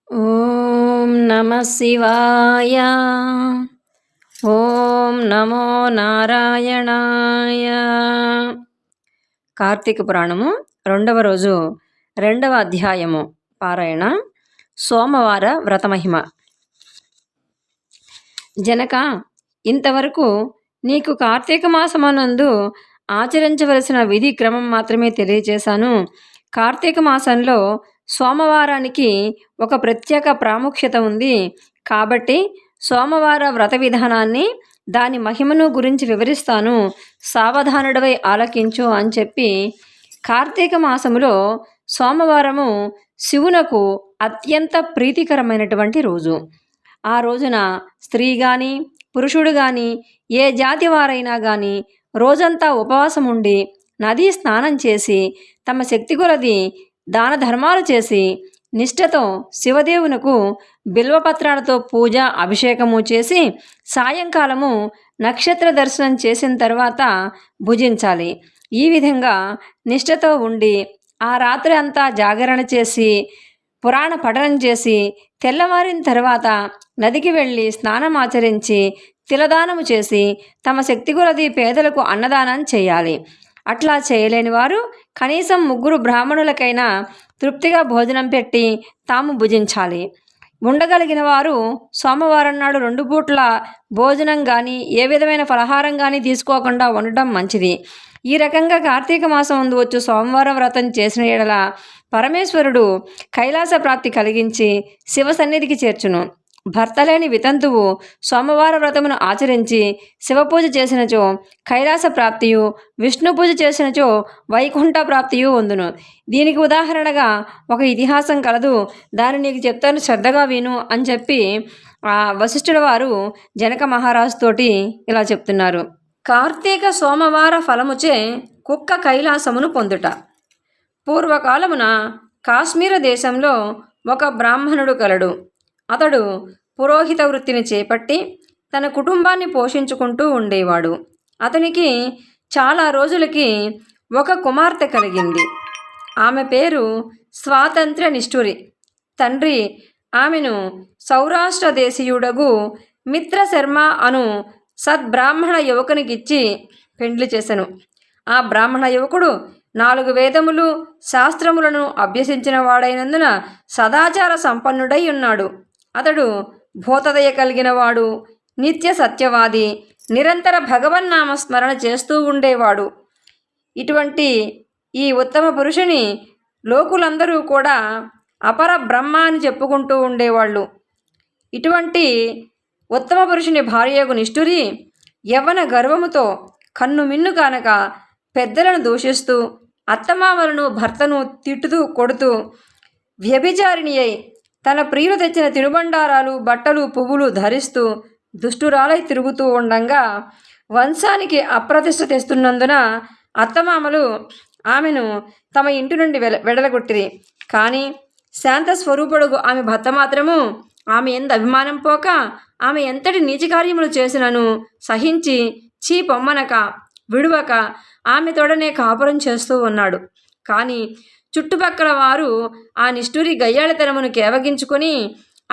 ఓం నమః శివాయ. ఓం నమో నారాయణాయ. కార్తీక పురాణము 2వ రోజు 2వ అధ్యాయము పారాయణ. సోమవార వ్రతమహిమ. జనక, ఇంతవరకు నీకు కార్తీక మాసమనందు ఆచరించవలసిన విధి క్రమం మాత్రమే తెలియజేశాను. కార్తీక మాసంలో సోమవారానికి ఒక ప్రత్యేక ప్రాముఖ్యత ఉంది. కాబట్టి సోమవార వ్రత విధానాన్ని, దాని మహిమను గురించి వివరిస్తాను, సావధానుడవై ఆలకించు అని చెప్పి, కార్తీక మాసములో సోమవారము శివునకు అత్యంత ప్రీతికరమైనటువంటి రోజు. ఆ రోజున స్త్రీ కానీ పురుషుడు కానీ ఏ జాతి వారైనా కానీ రోజంతా ఉపవాసం ఉండి నదీ స్నానం చేసి తమ శక్తి కొలది దాన ధర్మాలు చేసి నిష్ఠతో శివదేవునకు బిల్వపత్రాలతో పూజ అభిషేకము చేసి సాయంకాలము నక్షత్ర దర్శనం చేసిన తర్వాత భుజించాలి. ఈ విధంగా నిష్ఠతో ఉండి ఆ రాత్రి అంతా జాగరణ చేసి పురాణ పఠనం చేసి తెల్లవారిన తర్వాత నదికి వెళ్ళి స్నానం ఆచరించి తిలదానము చేసి తమ శక్తి కొలది పేదలకు అన్నదానం చేయాలి. అట్లా చేయలేని వారు కనీసం 3 బ్రాహ్మణులకైనా తృప్తిగా భోజనం పెట్టి తాము భుజించాలి. ఉండగలిగిన వారు సోమవారం నాడు 2 పూట్ల భోజనం కానీ ఏ విధమైన ఫలహారం కానీ తీసుకోకుండా ఉండటం మంచిది. ఈ రకంగా కార్తీక మాసం ముందు వచ్చు సోమవారం వ్రతం చేసిన ఎడల పరమేశ్వరుడు కైలాస ప్రాప్తి కలిగించి శివ సన్నిధికి చేర్చును. భర్త లేని వితంతువు సోమవార వ్రతమును ఆచరించి శివపూజ చేసినచో కైలాస ప్రాప్తియు, విష్ణు పూజ చేసినచో వైకుంఠ ప్రాప్తియు పొందును. దీనికి ఉదాహరణగా ఒక ఇతిహాసం కలదు, దాన్ని నీకు చెప్తాను, శ్రద్ధగా విను అని చెప్పి వశిష్ఠుల వారు జనక మహారాజుతోటి ఇలా చెప్తున్నారు. కార్తీక సోమవార ఫలముచే కుక్క కైలాసమును పొందుట. పూర్వకాలమున కాశ్మీర దేశంలో ఒక బ్రాహ్మణుడు కలడు. అతడు పురోహిత వృత్తిని చేపట్టి తన కుటుంబాన్ని పోషించుకుంటూ ఉండేవాడు. అతనికి చాలా రోజులకి ఒక కుమార్తె కలిగింది. ఆమె పేరు స్వాతంత్ర్య నిష్ఠురి. తండ్రి ఆమెను సౌరాష్ట్ర దేశీయుడగు మిత్రశర్మ అను సద్బ్రాహ్మణ యువకునికిచ్చి పెండ్లి చేసెను. ఆ బ్రాహ్మణ యువకుడు 4 వేదములు శాస్త్రములను అభ్యసించిన వాడైనందున సదాచార సంపన్నుడై ఉన్నాడు. అతడు భూతదయ కలిగినవాడు, నిత్య సత్యవాది, నిరంతర భగవన్నామస్మరణ చేస్తూ ఉండేవాడు. ఇటువంటి ఈ ఉత్తమ పురుషుని లోకులందరూ కూడా అపర బ్రహ్మ అని చెప్పుకుంటూ ఉండేవాళ్ళు. ఇటువంటి ఉత్తమ పురుషుని భార్యకు నిష్ఠురి యవ్వన గర్వముతో కన్ను మిన్ను కానక పెద్దలను దూషిస్తూ అత్తమామలను భర్తను తిట్టుతూ కొడుతూ వ్యభిచారిణి అయి తన ప్రియులు తెచ్చిన తినుబండారాలు, బట్టలు, పువ్వులు ధరిస్తూ దుష్టురాలై తిరుగుతూ ఉండంగా వంశానికి అప్రతిష్ట తెస్తున్నందున అత్తమామలు ఆమెను తమ ఇంటి నుండి వెడలగొట్టిరి. కానీ శాంత స్వరూపుడుగు ఆమె భర్త మాత్రము ఆమె ఎందు అభిమానం పోక ఆమె ఎంతటి నీచకార్యములు చేసినను సహించి చీ పొమ్మనక విడువక ఆమె తోడనే కాపురం చేస్తూ ఉన్నాడు. కానీ చుట్టుపక్కల వారు ఆ నిష్ఠురి గయ్యాళితనమును కేవగించుకొని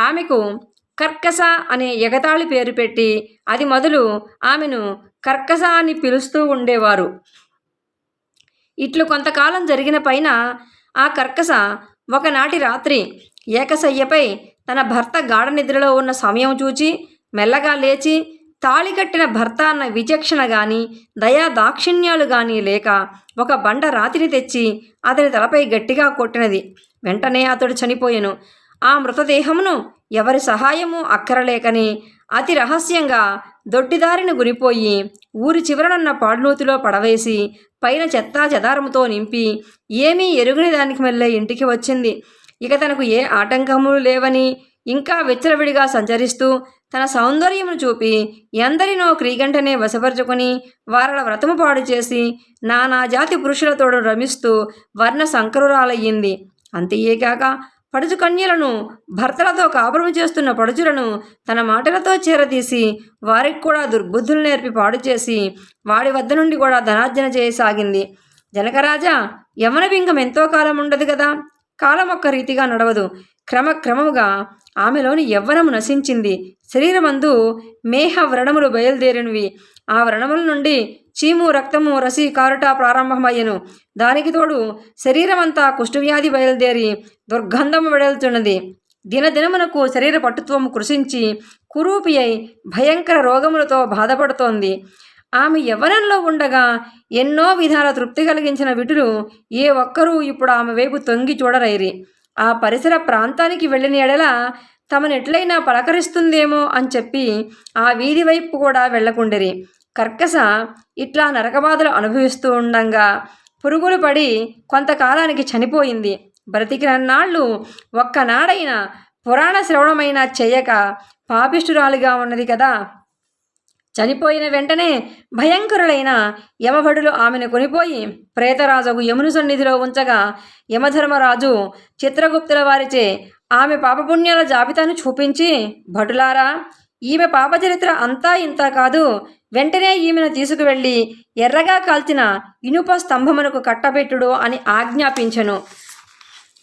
ఆమెకు కర్కస అనే ఎగతాళి పేరు పెట్టి అది మొదలు ఆమెను కర్కస అని పిలుస్తూ ఉండేవారు. ఇట్లు కొంతకాలం జరిగిన పైన ఆ కర్కస ఒకనాటి రాత్రి ఏకశయ్యపై తన భర్త గాఢ నిద్రలో ఉన్న సమయం చూచి మెల్లగా లేచి తాళి కట్టిన భర్త అన్న విచక్షణ గాని దయా దాక్షిణ్యాలు గాని లేక ఒక బండ రాతిని తెచ్చి అతని తలపై గట్టిగా కొట్టినది. వెంటనే అతడు చనిపోయెను. ఆ మృతదేహమును ఎవరి సహాయము అక్కరలేకని అతి రహస్యంగా దొడ్డిదారిని గురిపోయి ఊరి చివరనున్న పాడునూతిలో పడవేసి పైన చెత్తా చెదారముతో నింపి ఏమీ ఎరుగని దానికి మెల్లే ఇంటికి వచ్చింది. ఇక తనకు ఏ ఆటంకములు లేవని ఇంకా విచ్చలవిడిగా సంచరిస్తూ తన సౌందర్యమును చూపి ఎందరినో క్రీగంటనే వశపరుచుకొని వారల వ్రతము పాడు చేసి నానా జాతి పురుషులతోడు రమిస్తూ వర్ణ సంకరురాలయ్యింది. అంతేకాక పడుచు కన్యలను, భర్తలతో కాపురం చేస్తున్న పడుచులను తన మాటలతో చేరదీసి వారికి కూడా దుర్బుద్ధులు నేర్పి పాడు చేసి వాడి వద్ద నుండి కూడా ధనార్జన చేయసాగింది. జనకరాజా, యమన బింగం ఎంతో కాలం ఉండదు కదా. కాలం ఒక్క రీతిగా నడవదు. క్రమక్రమముగా ఆమెలోని యవ్వనము నశించింది. శరీరమందు మేహ వ్రణములు బయలుదేరినవి. ఆ వ్రణముల నుండి చీము, రక్తము, రసి కారుట ప్రారంభమయ్యను. దానికి తోడు శరీరమంతా కుష్ఠవ్యాధి బయలుదేరి దుర్గంధము వెడలుతున్నది. దినదినమునకు శరీర పటుత్వము కృషించి కురూపి అయి భయంకర రోగములతో బాధపడుతోంది. ఆమె యవ్వనంలో ఉండగా ఎన్నో విధాల తృప్తి కలిగించిన విటులు ఏ ఒక్కరూ ఇప్పుడు ఆమె వైపు తొంగి చూడరైరి. ఆ పరిసర ప్రాంతానికి వెళ్ళిన ఎడల తమనెట్లయినా పలకరిస్తుందేమో అని చెప్పి ఆ వీధి వైపు కూడా వెళ్లకుండిరి. కర్కస ఇట్లా నరకబాధలు అనుభవిస్తూ ఉండంగా పురుగులు పడి కొంతకాలానికి చనిపోయింది. బ్రతికినన్నాళ్ళు ఒక్కనాడైనా పురాణ శ్రవణమైన చెయ్యక పాపిష్టురాలిగా ఉన్నది కదా. చనిపోయిన వెంటనే భయంకరులైన యమభటులు ఆమెను కొనిపోయి ప్రేతరాజుకు యముని సన్నిధిలో ఉంచగా యమధర్మరాజు చిత్రగుప్తుల వారిచే ఆమె పాపపుణ్యాల జాబితాను చూపించి, భటులారా, ఈమె పాపచరిత్ర అంతా ఇంత కాదు, వెంటనే ఈమెను తీసుకువెళ్ళి ఎర్రగా కాల్చిన ఇనుప స్తంభమునకు కట్టబెట్టుడు అని ఆజ్ఞాపించెను.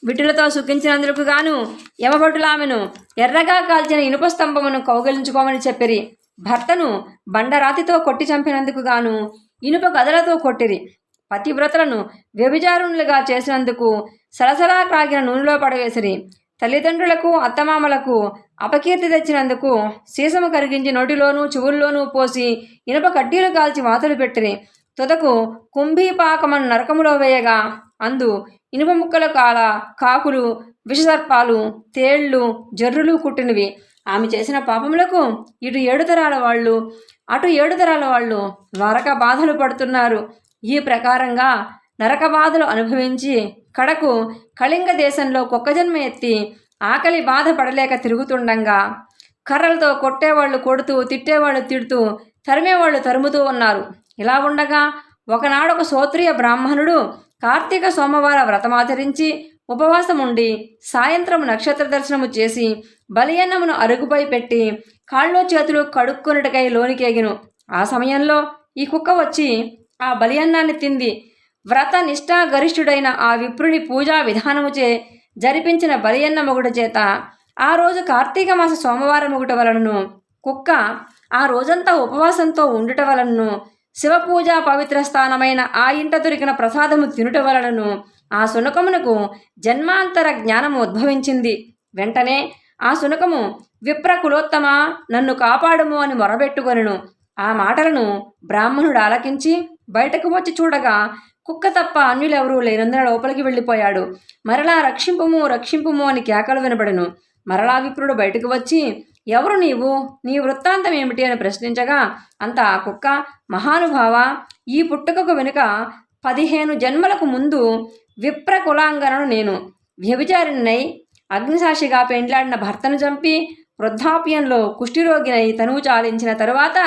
విటులతో సుఖించినందుకు గాను యమభటులు ఆమెను ఎర్రగా కాల్చిన ఇనుప స్తంభమును కౌగిలించుకోమని చెప్పిరి. భర్తను బండరాతితో కొట్టి చంపినందుకు గాను ఇనుప గదలతో కొట్టిరి. పతివ్రతలను వ్యభిచారుణులుగా చేసినందుకు సలసలా కాగిన నూనెలో పడవేసిరి. తల్లిదండ్రులకు అత్తమామలకు అపకీర్తి తెచ్చినందుకు సీసము కరిగించి నోటిలోనూ చెవుల్లోనూ పోసి ఇనుప కడ్డీలు కాల్చి వాతలు పెట్టిరి. తుదకు కుంభీపాకమను నరకములో వేయగా అందు ఇనుప ముక్కల కాకులు, విషసర్పాలు, తేళ్లు, జర్రులు కుట్టినవి. ఆమె చేసిన పాపములకు ఇటు 7 తరాల వాళ్ళు, అటు 7 తరాల వాళ్ళు నరక బాధలు పడుతున్నారు. ఈ ప్రకారంగా నరక బాధలు అనుభవించి కడకు కళింగ దేశంలో కుక్కజన్మ ఎత్తి ఆకలి బాధ పడలేక తిరుగుతుండగా కర్రలతో కొట్టేవాళ్ళు కొడుతూ, తిట్టేవాళ్ళు తిడుతూ, తరిమేవాళ్ళు తరుముతూ ఉన్నారు. ఇలా ఉండగా ఒకనాడొక క్షోత్రియ బ్రాహ్మణుడు కార్తీక సోమవార వ్రతమాచరించి ఉపవాసం ఉండి సాయంత్రం నక్షత్ర దర్శనము చేసి బలియన్నమును అరుగుపై పెట్టి కాళ్ళు చేతులు కడుక్కొనుటకై లోనికేగిను. ఆ సమయంలో ఈ కుక్క వచ్చి ఆ బలియన్నాన్ని తింది. వ్రత నిష్ఠా గరిష్ఠుడైన ఆ విప్రుని పూజా విధానముచే జరిపించిన బలియన్న మొగుడు చేత ఆ రోజు కార్తీక మాస సోమవారం ఒకటి వలనను కుక్క ఆ రోజంతా ఉపవాసంతో ఉండుట వలనను శివపూజా పవిత్ర స్థానమైన ఆ ఇంట దొరికిన ప్రసాదము తినుట వలనను ఆ శునకమునకు జన్మాంతర జ్ఞానము ఉద్భవించింది. వెంటనే ఆ శునకము, విప్ర కులోత్తమా, నన్ను కాపాడుము అని మొరబెట్టుకొనెను. ఆ మాటలను బ్రాహ్మణుడు ఆలకించి బయటకు వచ్చి చూడగా కుక్క తప్ప అన్యులెవరూ లేనందున లోపలికి వెళ్ళిపోయాడు. మరలా రక్షింపుము రక్షింపుము అని కేకలు వినబడెను. మరలా విప్రుడు బయటకు వచ్చి, ఎవరు నీవు, నీ వృత్తాంతం ఏమిటి అని ప్రశ్నించగా అంత ఆ కుక్క, మహానుభావ, ఈ పుట్టుకకు వెనుక 15 జన్మలకు ముందు విప్ర కులాంగనను నేను వ్యభిచారిణ్ణై అగ్నిసాక్షిగా పెండ్లాడిన భర్తను చంపి వృద్ధాప్యంలో కుష్ఠిరోగినై తనువు చాలించిన తరువాత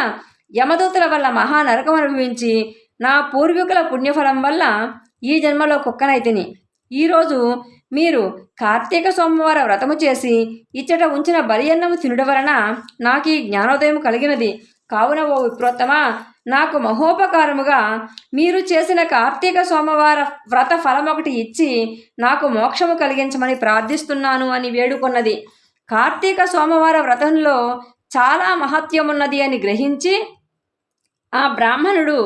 యమదూతల వల్ల మహానరకం అనుభవించి నా పూర్వీకుల పుణ్యఫలం వల్ల ఈ జన్మలో కుక్కనైతిని. ఈరోజు మీరు కార్తీక సోమవార వ్రతము చేసి ఇచ్చట ఉంచిన బలియన్నము తినుట వలన నాకు ఈ జ్ఞానోదయం కలిగినది. కావున ఓ విప్రోత్తమా, నాకు మహోపకారముగా మీరు చేసిన కార్తీక సోమవార వ్రత ఫలమొకటి ఇచ్చి నాకు మోక్షము కలిగించమని ప్రార్థిస్తున్నాను అని వేడుకొన్నది. కార్తీక సోమవార వ్రతంలో చాలా మహత్యమున్నది అని గ్రహించి ఆ బ్రాహ్మణుడు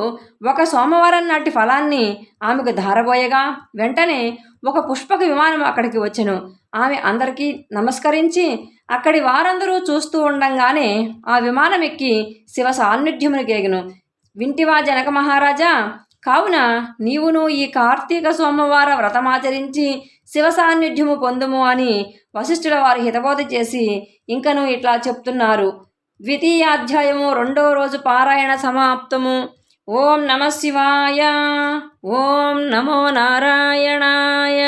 ఒక సోమవారం నాటి ఫలాన్ని ఆమెకు ధారబోయగా వెంటనే ఒక పుష్పక విమానం అక్కడికి వచ్చెను. ఆమె అందరికీ నమస్కరించి అక్కడి వారందరూ చూస్తూ ఉండంగానే ఆ విమానం ఎక్కి శివ సాన్నిధ్యమును కేగెను. వింటివా జనక మహారాజా, కావున నీవును ఈ కార్తీక సోమవార వ్రతమాచరించి శివ సాన్నిధ్యము పొందుము అని వశిష్ఠుల వారి హితబోధ చేసి ఇంకను ఇట్లా చెప్తున్నారు. ద్వితీయాధ్యాయము 2వ రోజు పారాయణ సమాప్తము. ఓం నమ శివాయ. ఓం నమో నారాయణాయ.